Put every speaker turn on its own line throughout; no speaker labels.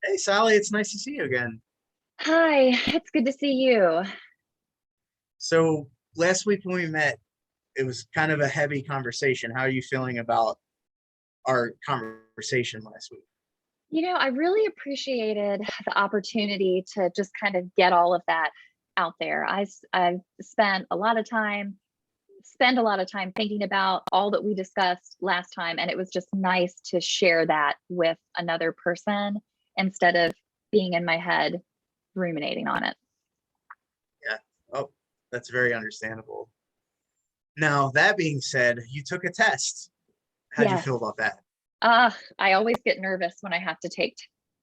Hey, Sally, it's nice to see you again.
Hi, it's good to see you.
So last week when we met, it was kind of a heavy conversation. How are you feeling about our conversation last week?
I really appreciated the opportunity to just kind of get all of that out there. I've spend a lot of time thinking about all that we discussed last time, and it was just nice to share that with another person instead of being in my head ruminating on it.
Yeah. Oh, that's very understandable. Now, that being said, you took a test. How'd you
Yes.
feel about that?
I always get nervous when I have to take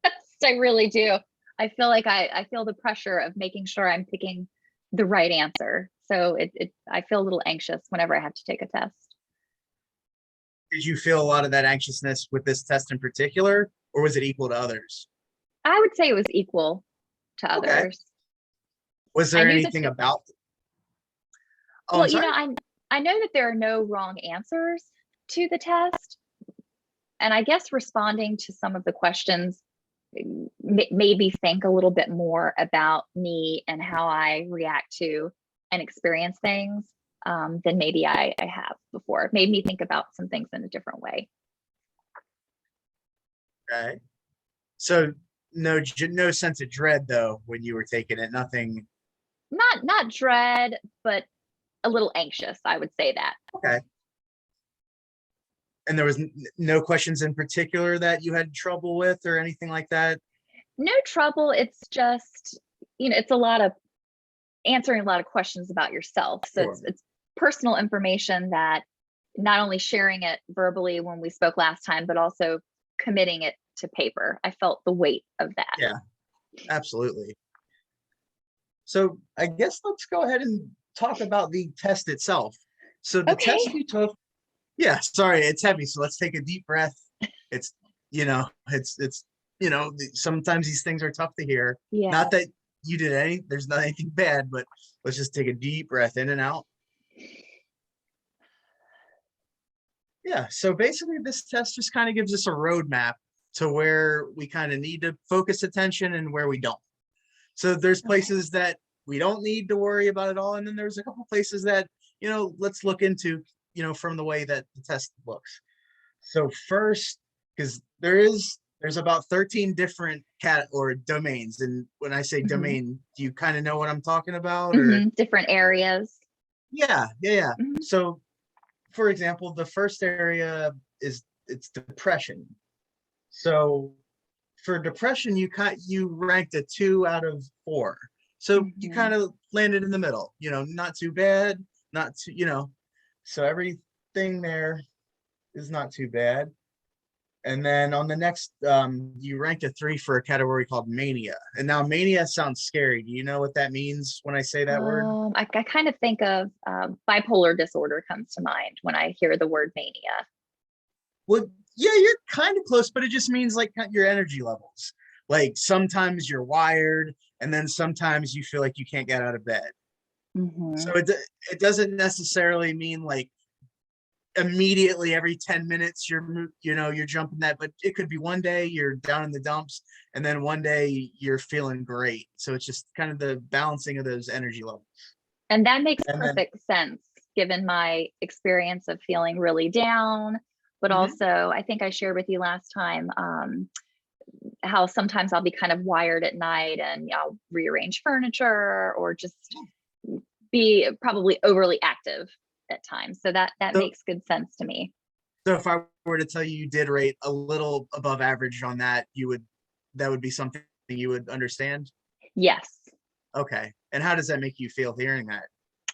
tests. I really do. I feel like I feel the pressure of making sure I'm picking the right answer. So I feel a little anxious whenever I have to take a test.
Did you feel a lot of that anxiousness with this test in particular, or was it equal to others?
I would say it was equal to
Okay.
others.
Was
I
there
knew that
anything about, oh, I'm
well,
sorry?
I know that there are no wrong answers to the test, and I guess responding to some of the questions made me think a little bit more about me and how I react to and experience things than maybe I have before. It made me think about some things in a different way.
Okay. So no sense of dread though when you were taking it, nothing.
Not dread, but a little anxious, I would say that.
Okay. And there was no questions in particular that you had trouble with or anything like that?
No trouble. It's just, it's a lot of answering a lot of questions about yourself. So
Sure.
it's personal information that not only sharing it verbally when we spoke last time, but also committing it to paper. I felt the weight of that.
Yeah, absolutely. So I guess let's go ahead and talk about the test itself. So the test
Okay.
you took, yeah, sorry, it's heavy. So let's take a deep breath. It's, sometimes these things are tough to hear. Not
Yes.
that you did there's not anything bad, but let's just take a deep breath in and out. Yeah, so basically this test just kind of gives us a roadmap to where we kind of need to focus attention and where we don't. So there's
Okay.
places that we don't need to worry about at all. And then there's a couple places that, let's look into, from the way that the test looks. So first, because there's about 13 different cat or domains. And when I say
Hmm.
domain, do you kind of know what I'm talking about? Or
Different areas.
yeah.
Hmm.
So for example, the first area it's depression. So for depression, you ranked a 2 out of 4. So you
Hmm.
kind of landed in the middle, not too bad, not too, so everything there is not too bad. And then on the next, you ranked a 3 for a category called mania. And now mania sounds scary. Do you know what that means when I say that word?
I kind of think of bipolar disorder comes to mind when I hear the word mania.
Well, yeah, you're kind of close, but it just means like your energy levels. Like sometimes you're wired, and then sometimes you feel like you can't get out of bed. So
Hmm.
it doesn't necessarily mean like immediately every 10 minutes you're jumping that, but it could be one day you're down in the dumps and then one day you're feeling great. So it's just kind of the balancing of those energy levels.
And that makes
And then
perfect sense given my experience of feeling really down. But
mhm,
also, I think I shared with you last time how sometimes I'll be kind of wired at night and I'll rearrange furniture or just be probably overly active at times. So that
so
makes good sense to me.
so if I were to tell you you did rate a little above average on that, that would be something you would understand.
Yes.
Okay. And how does that make you feel hearing that?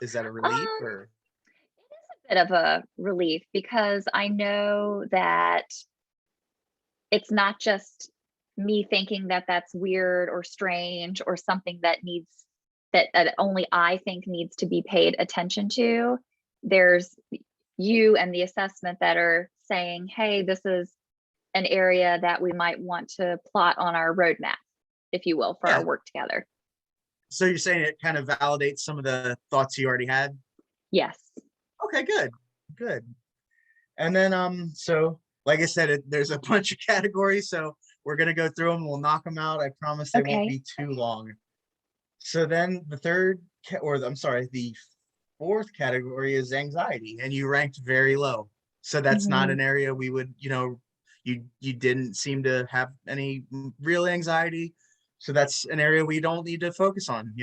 Is that a relief
Um,
or?
bit of a relief because I know that it's not just me thinking that that's weird or strange or something that only I think needs to be paid attention to. There's you and the assessment that are saying, hey, this is an area that we might want to plot on our roadmap, if you will, for our
Yeah.
work together.
So you're saying it kind of validates some of the thoughts you already had?
Yes.
Okay, good. Good. And then so like I said, there's a bunch of categories. So we're gonna go through them. We'll knock them out. I promise they won't
Okay.
be too long. So then the fourth category is anxiety, and you ranked very low. So that's not
Mhm.
an area we would, you didn't seem to have any real anxiety. So that's an area we don't need to focus on.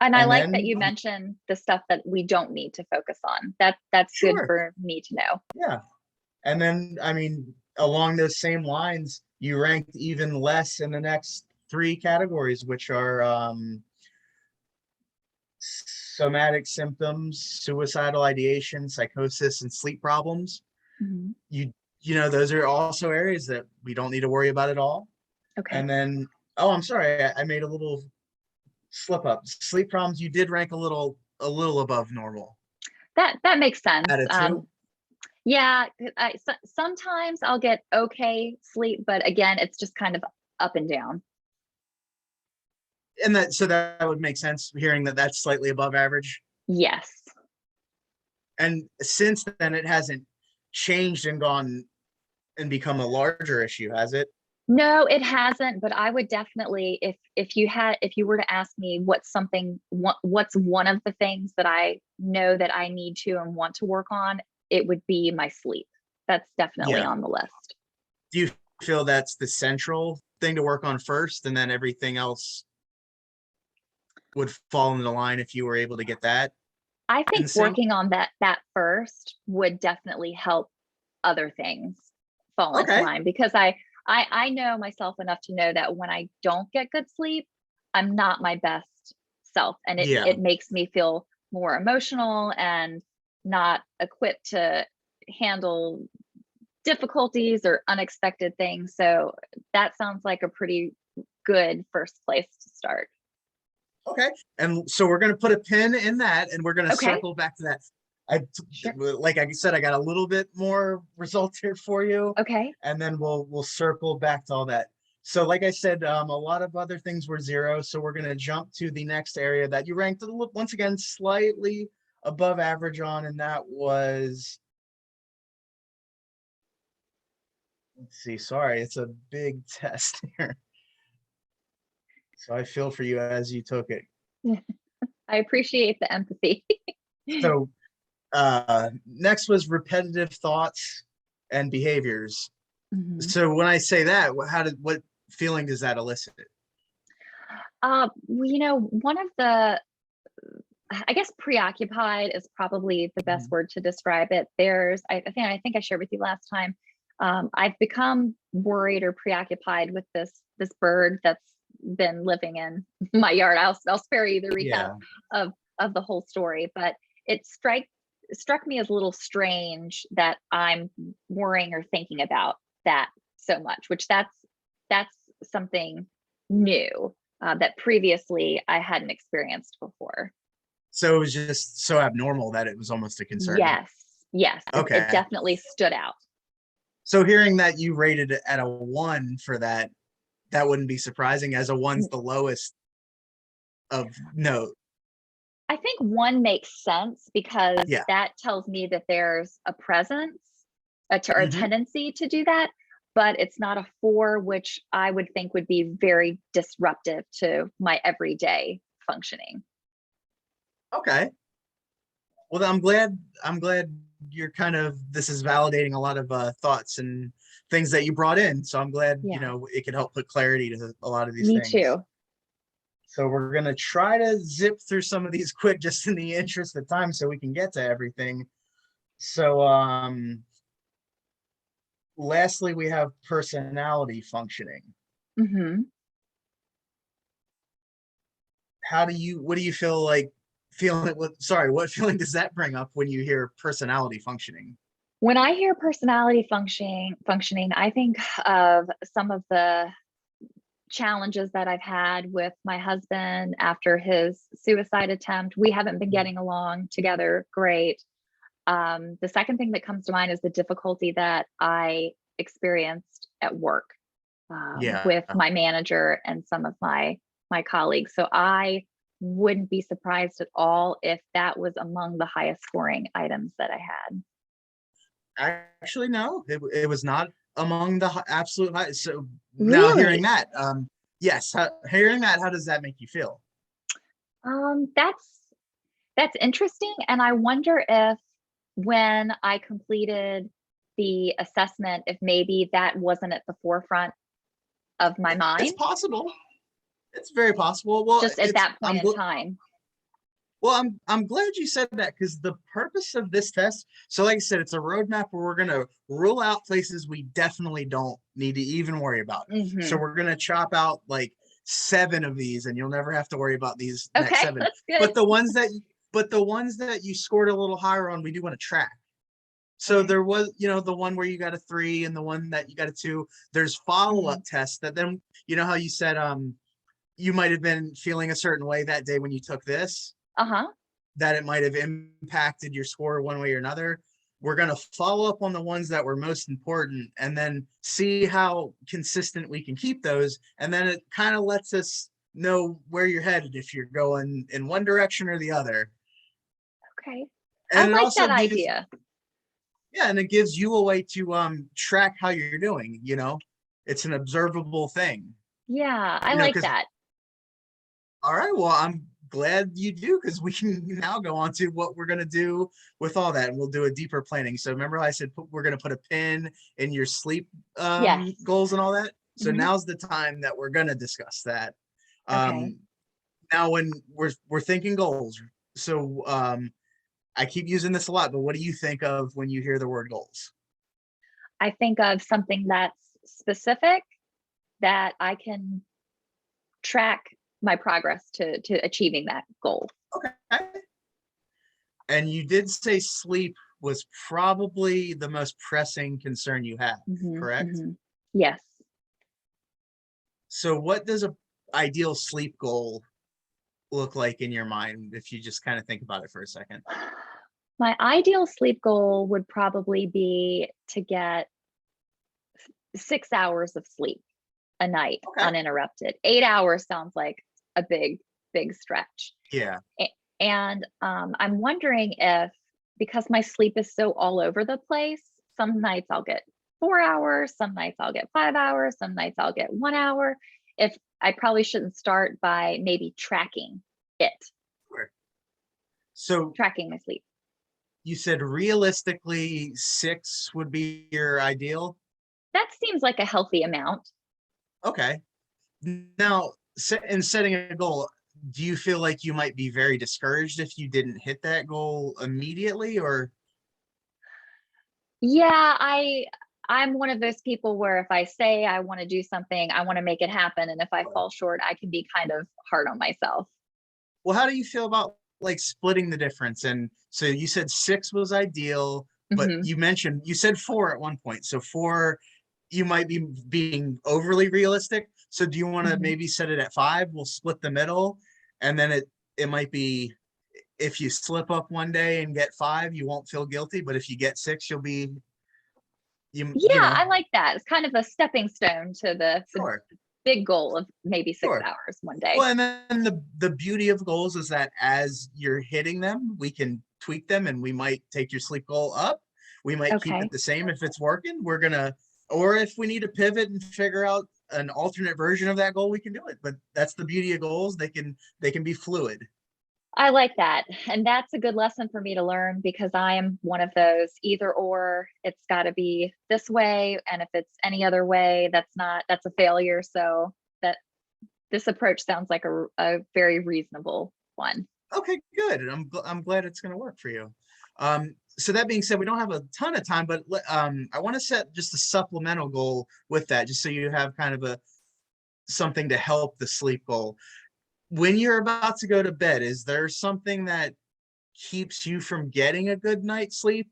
And I
And
like that
then,
you mentioned the stuff that we don't need to focus on. That's good
sure,
for me to know.
yeah. And then, I mean, along those same lines, you ranked even less in the next three categories, which are somatic symptoms, suicidal ideation, psychosis, and sleep problems.
Mhm.
You, those are also areas that we don't need to worry about at all.
Okay.
And then, oh, I'm sorry, I made a little slip up. Sleep problems, you did rank a little above normal
That makes sense.
at a two.
Yeah, sometimes I'll get okay sleep, but again, it's just kind of up and down.
And that would make sense hearing that that's slightly above average.
Yes.
And since then, it hasn't changed and gone and become a larger issue, has it?
No, it hasn't, but I would definitely, if you were to ask me what's one of the things that I know that I need to and want to work on, it would be my sleep. That's definitely
Yeah.
on the list.
Do you feel that's the central thing to work on first, and then everything else would fall into line if you were able to get that
I
in
think
sync?
working on that first would definitely help other things fall into
Okay.
line, because I know myself enough to know that when I don't get good sleep, I'm not my best self, and it
Yeah.
it makes me feel more emotional and not equipped to handle difficulties or unexpected things. So that sounds like a pretty good first place to start.
Okay. And so we're going to put a pin in that, and we're going to
Okay,
circle back to that. I,
sure.
like I said, I got a little bit more results here for you,
Okay.
and then we'll circle back to all that. So, like I said, a lot of other things were zero. So we're going to jump to the next area that you ranked once again slightly above average on, and that was, let's see, sorry, it's a big test here. So I feel for you as you took it.
I appreciate the empathy.
So next was repetitive thoughts and behaviors.
Mhm.
So when I say that, what feeling does that elicit?
Well, one of the, I guess preoccupied is probably the best
Mhm.
word to describe it. I think I shared with you last time. I've become worried or preoccupied with this bird that's been living in my yard. I'll spare you the recap
Yeah.
of of the whole story, but it struck me as a little strange that I'm worrying or thinking about that so much, which that's something new, that previously I hadn't experienced before.
So it was just so abnormal that it was almost a concern.
Yes, yes, it
Okay.
definitely stood out.
So hearing that you rated it at a one for that, that wouldn't be surprising, as a one's
Mm,
the lowest of note.
I think one makes sense because
Yeah.
that tells me that there's a presence, or a
Hmm.
tendency to do that, but it's not a four, which I would think would be very disruptive to my everyday functioning.
Okay. Well, I'm glad you're kind of, this is validating a lot of thoughts and things that you brought in. So I'm glad,
Yeah,
it could help put clarity to a lot of these
me
things.
too.
So we're gonna try to zip through some of these quick, just in the interest of time, so we can get to everything. So lastly, we have personality functioning.
Hmm.
What do you feel like feeling sorry, what feeling does that bring up when you hear personality functioning?
When I hear personality functioning, I think of some of the challenges that I've had with my husband after his suicide attempt. We haven't been getting along together great. The second thing that comes to mind is the difficulty that I experienced at work,
Yeah.
with my manager and some of my colleagues. So I wouldn't be surprised at all if that was among the highest scoring items that I had.
Actually, no, it was not. among the absolute high. So now
Really?
hearing that, yes, hearing that, how does that make you feel?
Um, that's that's interesting. And I wonder if when I completed the assessment, if maybe that wasn't at the forefront of my
It's
mind,
possible. It's very possible. Well,
just at that point in time.
I'm glad you said that, because the purpose of this test, so like I said, it's a roadmap where we're gonna rule out places we definitely don't need to even worry about. So
Hmm.
we're gonna chop out like 7 of these, and you'll never have to worry about these next
Okay,
7.
that's good.
But the ones that you scored a little higher on, we do want to track. So
Okay.
there was, the one where you got a 3 and the one that you got a 2. There's follow-up
Hmm.
tests that then, how you said you might have been feeling a certain way that day when you took this,
Uh-huh.
that it might have impacted your score one way or another. We're going to follow up on the ones that were most important and then see how consistent we can keep those. And then it kind of lets us know where you're headed, if you're going in one direction or the other.
Okay. I
And it
like
also
that
gives,
idea.
yeah, and it gives you a way to track how you're doing. It's an observable thing.
Yeah, I like
Because,
that.
all right, well, I'm glad you do, because we can now go on to what we're going to do with all that, and we'll do a deeper planning. So remember how I said we're going to put a pin in your sleep
Yes.
goals and all that? So
Hmm.
now's the time that we're going to discuss that.
Okay.
Um, Now, when we're thinking goals, so I keep using this a lot, but what do you think of when you hear the word goals?
I think of something that's specific that I can track my progress to achieving that goal.
Okay. And you did say sleep was probably the most pressing concern you have,
Hmm.
correct?
Hmm. Yes.
So what does a ideal sleep goal look like in your mind, if you just kind of think about it for a second?
My ideal sleep goal would probably be to get 6 hours of sleep a night
Okay.
uninterrupted. 8 hours sounds like a big stretch.
Yeah.
And I'm wondering if, because my sleep is so all over the place, some nights I'll get 4 hours, some nights I'll get 5 hours, some nights I'll get 1 hour. If I probably shouldn't start by maybe
Sure. So
tracking my sleep.
you said realistically 6 would be your ideal.
That seems like a healthy amount.
Okay. Now, in setting a goal, do you feel like you might be very discouraged if you didn't hit that goal immediately, or?
Yeah, I'm one of those people where if I say I want to do something, I want to make it happen. And if I fall short, I can be kind of hard on myself.
Well, how do you feel about like splitting the difference? And so you said 6 was ideal, but
Hmm.
you said 4 at one point. So 4, you might be being overly realistic. So do you want to
Hmm.
maybe set it at 5? We'll split the middle, and then it might be, if you slip up one day and get 5, you won't feel guilty. But if you get 6, you'll be you
Yeah,
know
I like that. It's kind of a stepping stone to the
sure,
big goal of maybe six
sure.
hours one day.
Well, and then the beauty of goals is that as you're hitting them, we can tweak them, and we might take your sleep goal up. We might keep it
Okay.
the same if it's working. Or if we need to pivot and figure out an alternate version of that goal, we can do it. But that's the beauty of goals. They can be fluid.
I like that. And that's a good lesson for me to learn because I am one of those either or. It's got to be this way. And if it's any other way, that's a failure. So that this approach sounds like a very reasonable one.
Okay, good. And I'm glad it's going to work for you. So that being said, we don't have a ton of time, but I want to set just a supplemental goal with that, just so you have kind of a something to help the sleep goal. When you're about to go to bed, is there something that keeps you from getting a good night's sleep?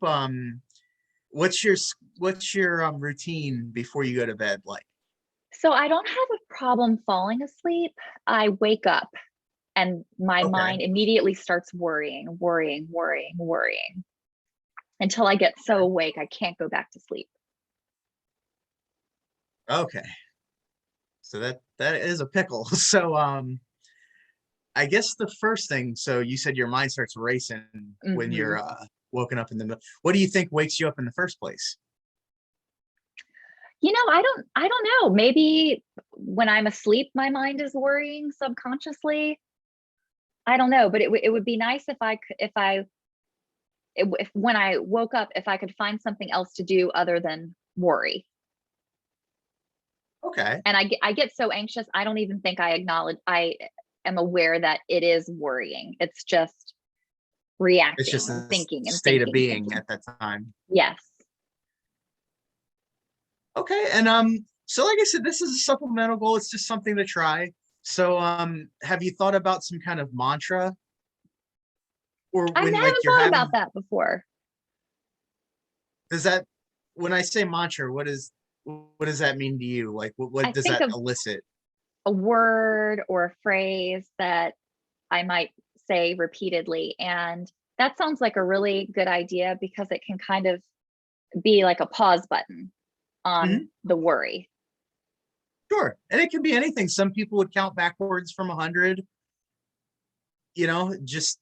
What's your routine before you go to bed like?
So I don't have a problem falling asleep. I wake up and my
Okay,
mind immediately starts worrying until I get so awake I can't go back to sleep.
okay. So that is a pickle. So I guess the first thing, so you said your mind starts racing when
Hmm.
you're woken up in the middle. What do you think wakes you up in the first place?
I don't know. Maybe when I'm asleep, my mind is worrying subconsciously. I don't know, but it would be nice if if when I woke up, if I could find something else to do other than worry.
Okay.
And I get so anxious, I don't even think I am aware that it is worrying. It's just
It's
reacting
just
and
a
thinking and
state of
thinking,
being
thinking.
at that time.
Yes.
Okay. And so like I said, this is a supplemental goal. It's just something to try. So have you thought about some kind of mantra? Or
I
when like
haven't
you're
thought
having,
about that before.
does that, when I say mantra, what does that mean to you? Like what
I
does
think
that
of
elicit?
a word or a phrase that I might say repeatedly. And that sounds like a really good idea because it can kind of be like a pause button on
Mhm.
the worry.
Sure. And it can be anything. Some people would count backwards from 100, just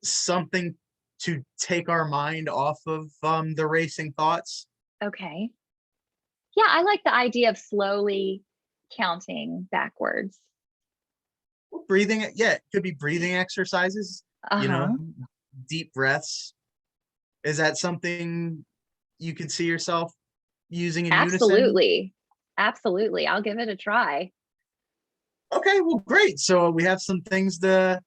something to take our mind off of the racing thoughts.
Okay. Yeah, I like the idea of slowly counting backwards.
Breathing, yeah, it could be breathing exercises, you know,
Uh-huh.
deep breaths. Is that something you could see yourself using in unison?
Absolutely. Absolutely. I'll give it a try.
Okay, well, great. So we have some things to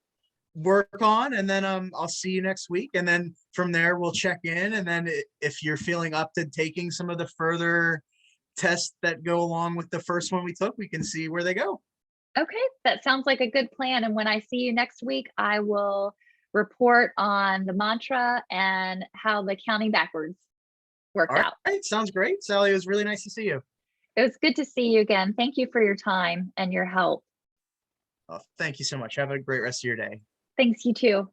work on, and then I'll see you next week, and then from there we'll check in, and then if you're feeling up to taking some of the further tests that go along with the first one we took, we can see where they go.
Okay, that sounds like a good plan. And when I see you next week, I will report on the mantra and how the counting backwards worked
All
out.
right, sounds great. Sally, it was really nice to see you.
It was good to see you again. Thank you for your time and your help.
Thank you so much. Have a great rest of your day.
Thanks, you too.